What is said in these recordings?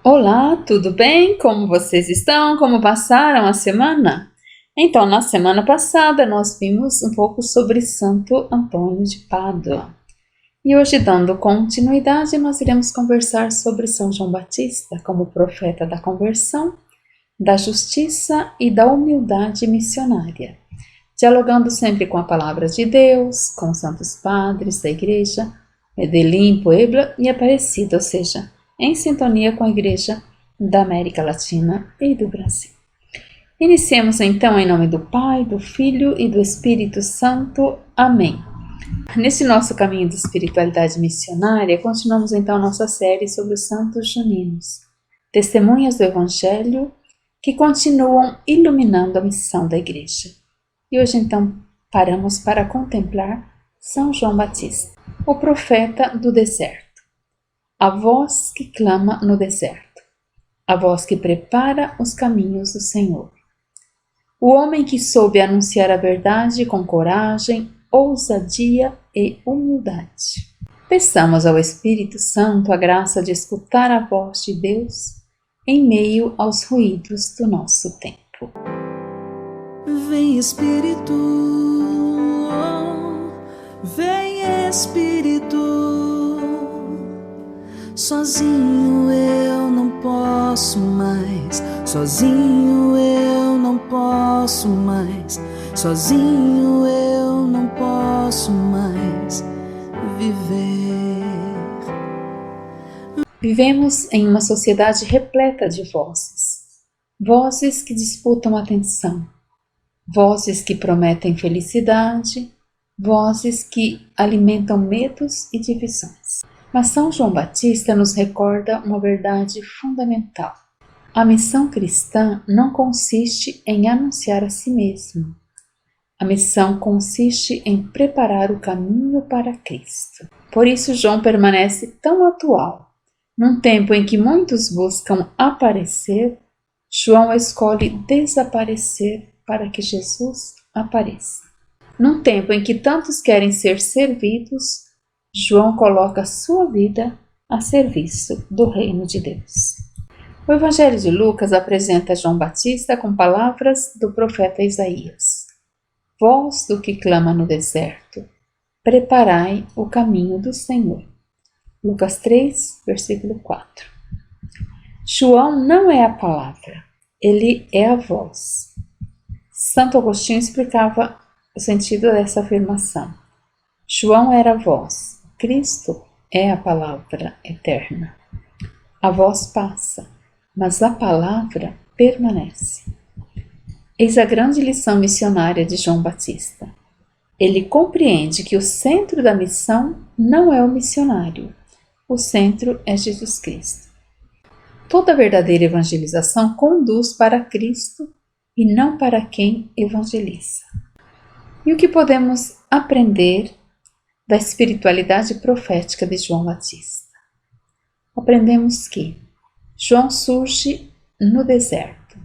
Olá, tudo bem? Como vocês estão? Como passaram a semana? Então, na semana passada nós vimos um pouco sobre Santo Antônio de Pádua. E hoje, dando continuidade, nós iremos conversar sobre São João Batista como profeta da conversão, da justiça e da humildade missionária, dialogando sempre com a palavra de Deus, com os santos padres da igreja, Medellín, Puebla e Aparecida, ou seja, em sintonia com a Igreja da América Latina e do Brasil. Iniciemos então em nome do Pai, do Filho e do Espírito Santo. Amém. Nesse nosso caminho de espiritualidade missionária, continuamos então nossa série sobre os santos juninos, testemunhas do Evangelho que continuam iluminando a missão da Igreja. E hoje então paramos para contemplar São João Batista, o profeta do deserto. A voz que clama no deserto, a voz que prepara os caminhos do Senhor. O homem que soube anunciar a verdade com coragem, ousadia e humildade. Peçamos ao Espírito Santo a graça de escutar a voz de Deus em meio aos ruídos do nosso tempo. Vem Espírito, vem Espírito. Sozinho eu não posso mais, sozinho eu não posso mais, sozinho eu não posso mais viver. Vivemos em uma sociedade repleta de vozes, vozes que disputam atenção, vozes que prometem felicidade, vozes que alimentam medos e divisões. Mas São João Batista nos recorda uma verdade fundamental. A missão cristã não consiste em anunciar a si mesmo. A missão consiste em preparar o caminho para Cristo. Por isso João permanece tão atual. Num tempo em que muitos buscam aparecer, João escolhe desaparecer para que Jesus apareça. Num tempo em que tantos querem ser servidos, João coloca sua vida a serviço do reino de Deus. O Evangelho de Lucas apresenta João Batista com palavras do profeta Isaías. Voz do que clama no deserto, preparai o caminho do Senhor. Lucas 3, versículo 4. João não é a palavra, ele é a voz. Santo Agostinho explicava o sentido dessa afirmação. João era a voz. Cristo é a palavra eterna. A voz passa, mas a palavra permanece. Eis a grande lição missionária de João Batista. Ele compreende que o centro da missão não é o missionário, o centro é Jesus Cristo. Toda verdadeira evangelização conduz para Cristo e não para quem evangeliza. E o que podemos aprender da espiritualidade profética de João Batista? Aprendemos que João surge no deserto.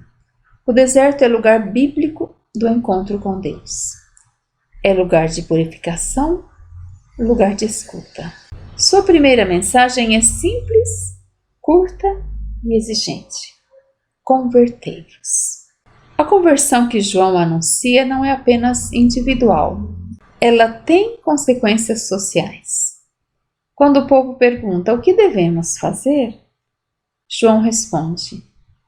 O deserto é lugar bíblico do encontro com Deus. É lugar de purificação, lugar de escuta. Sua primeira mensagem é simples, curta e exigente. Convertei-vos. A conversão que João anuncia não é apenas individual. Ela tem consequências sociais. Quando o povo pergunta o que devemos fazer, João responde: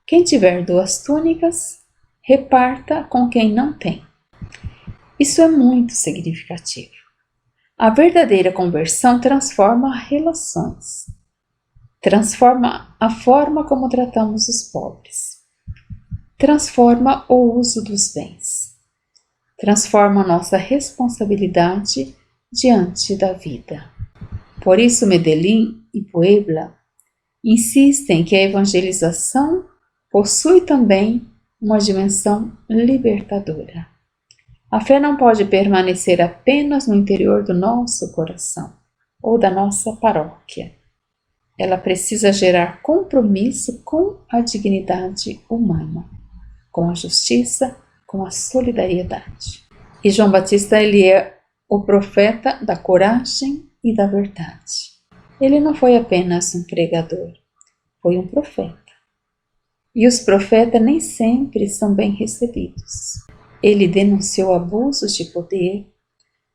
quem tiver 2 túnicas, reparta com quem não tem. Isso é muito significativo. A verdadeira conversão transforma relações, transforma a forma como tratamos os pobres, transforma o uso dos bens. Transforma nossa responsabilidade diante da vida. Por isso, Medellín e Puebla insistem que a evangelização possui também uma dimensão libertadora. A fé não pode permanecer apenas no interior do nosso coração ou da nossa paróquia. Ela precisa gerar compromisso com a dignidade humana, com a justiça, com a solidariedade. E João Batista, ele é o profeta da coragem e da verdade. Ele não foi apenas um pregador, foi um profeta. E os profetas nem sempre são bem recebidos. Ele denunciou abusos de poder,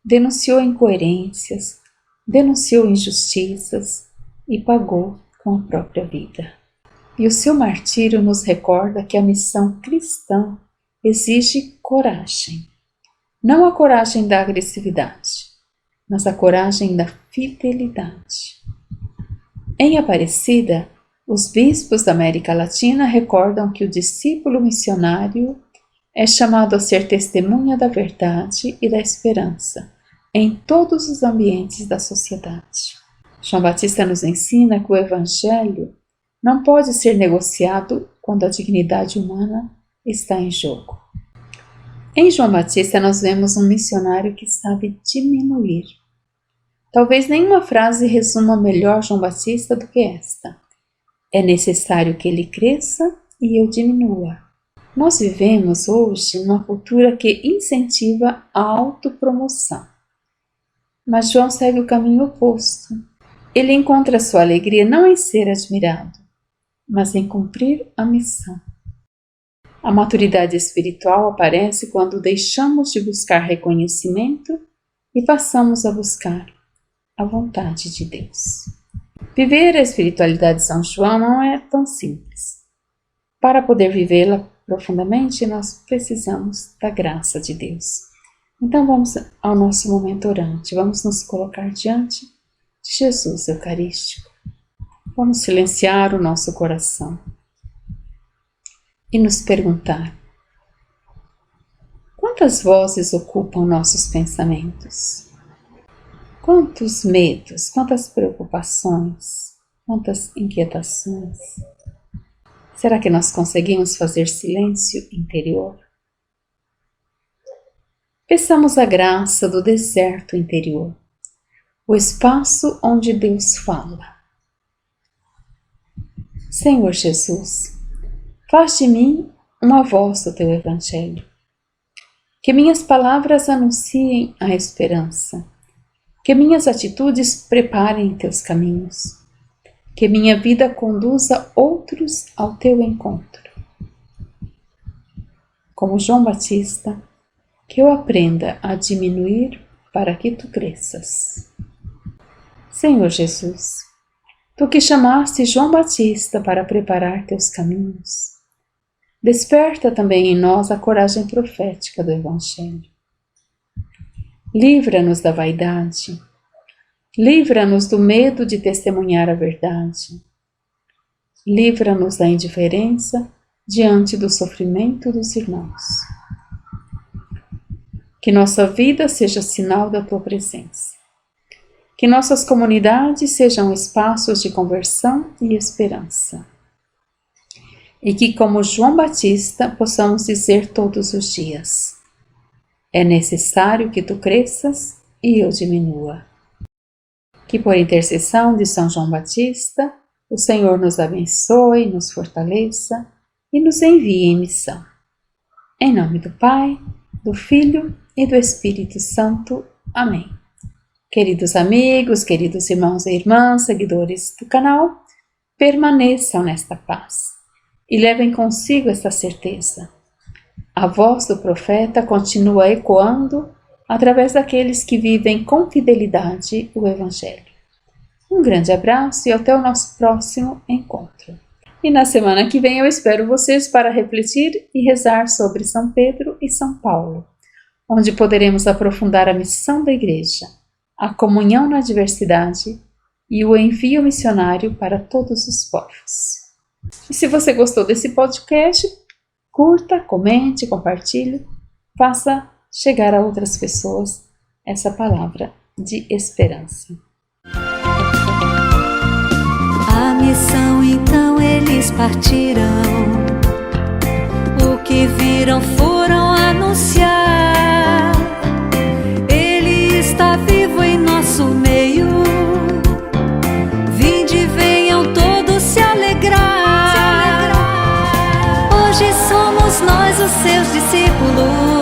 denunciou incoerências, denunciou injustiças e pagou com a própria vida. E o seu martírio nos recorda que a missão cristã exige coragem. Não a coragem da agressividade, mas a coragem da fidelidade. Em Aparecida, os bispos da América Latina recordam que o discípulo missionário é chamado a ser testemunha da verdade e da esperança em todos os ambientes da sociedade. João Batista nos ensina que o Evangelho não pode ser negociado quando a dignidade humana está em jogo. Em João Batista nós vemos um missionário que sabe diminuir. Talvez nenhuma frase resuma melhor João Batista do que esta. É necessário que ele cresça e eu diminua. Nós vivemos hoje numa cultura que incentiva a autopromoção. Mas João segue o caminho oposto. Ele encontra sua alegria não em ser admirado, mas em cumprir a missão. A maturidade espiritual aparece quando deixamos de buscar reconhecimento e passamos a buscar a vontade de Deus. Viver a espiritualidade de São João não é tão simples. Para poder vivê-la profundamente, nós precisamos da graça de Deus. Então vamos ao nosso momento orante, vamos nos colocar diante de Jesus Eucarístico. Vamos silenciar o nosso coração e nos perguntar: quantas vozes ocupam nossos pensamentos? Quantos medos, quantas preocupações, quantas inquietações? Será que nós conseguimos fazer silêncio interior? Peçamos a graça do deserto interior, o espaço onde Deus fala. Senhor Jesus, faz de mim uma voz do Teu Evangelho. Que minhas palavras anunciem a esperança. Que minhas atitudes preparem Teus caminhos. Que minha vida conduza outros ao Teu encontro. Como João Batista, que eu aprenda a diminuir para que Tu cresças. Senhor Jesus, Tu que chamaste João Batista para preparar Teus caminhos, desperta também em nós a coragem profética do Evangelho. Livra-nos da vaidade, livra-nos do medo de testemunhar a verdade, livra-nos da indiferença diante do sofrimento dos irmãos. Que nossa vida seja sinal da Tua presença. Que nossas comunidades sejam espaços de conversão e esperança. E que, como João Batista, possamos dizer todos os dias: é necessário que Tu cresças e eu diminua. Que por intercessão de São João Batista, o Senhor nos abençoe, nos fortaleça e nos envie em missão. Em nome do Pai, do Filho e do Espírito Santo. Amém. Queridos amigos, queridos irmãos e irmãs, seguidores do canal, permaneçam nesta paz e levem consigo esta certeza. A voz do profeta continua ecoando através daqueles que vivem com fidelidade o Evangelho. Um grande abraço e até o nosso próximo encontro. E na semana que vem eu espero vocês para refletir e rezar sobre São Pedro e São Paulo, onde poderemos aprofundar a missão da Igreja, a comunhão na diversidade e o envio missionário para todos os povos. E se você gostou desse podcast, curta, comente, compartilhe, faça chegar a outras pessoas essa palavra de esperança. A missão então eles partirão, o que viram foram anunciar. Ele está vivo em nosso meio, vinde venham todos se alegrar. Hoje somos nós os seus discípulos,